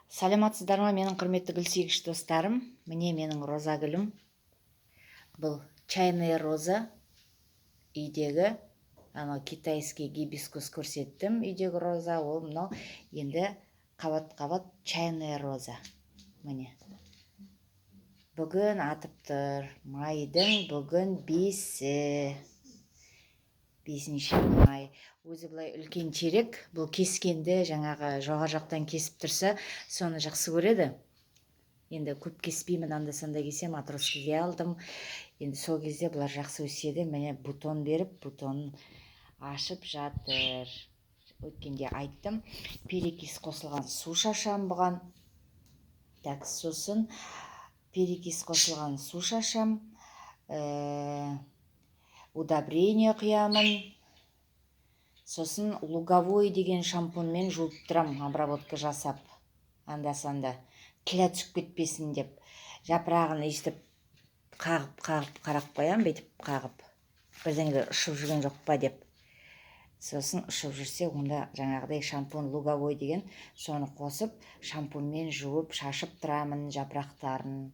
Саламатсыздар ма, менің құрметті гүлсүйгіш достарым? Міне менің роза гүлім. Бұл чайная роза. Үйдегі китайский гибискус көрсеттім. Үйдегі роза, ол мынау енді қабат-қабат чайная роза. Міне. Бүгін атып тұр. Майдың бүгін 5-ші май. Өзі былай үлкен черек. Бұл кескенді жаңағы жоғар жақтан кесіп тұрса, соны жақсы көреді. Енді көп кеспеймін, анда-санда кесем, матросскіге алдым. Енді сол кезде бұлар жақсы өседі. Міне бутон беріп, бутонын ашып жатыр. Өткенде айттым, перекис қосылған су шашам бұған. Так, сосын перекис қосылған су шашам. Удобрение құямын. Сосын луговой деген шампунмен жуып тұрам, обработка жасап. Анда-санда кіля түсіп кетпесін деп. Жапырағын естіп қағып қарап қоям, бетіп қағып. Бірдеңе ұшып жүрген жоқ па деп. Сосын ұшып жүрсе, онда жаңағыдай шампун луговой деген соны қосып, шампунмен жуып, шашып тұрамын жапырақтарын.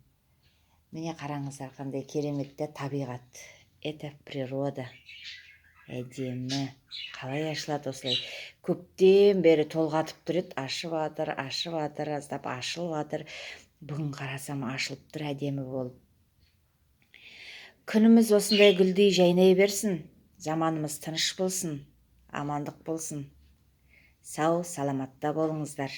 Міне қараңыздар, қандай кереметті табиғат. Это природа. Әдемі. Қалай ашылады осылай. Көптен бері толғатып тұрет, ашып атыр, аздап ашылып атыр. Бүгін қарасам ашылып тұр, әдемі болып. Күніміз осындай гүлдей жайнай берсін. Заманымыз тыныш болсын, амандық болсын. Сау, саламатта болыңыздар.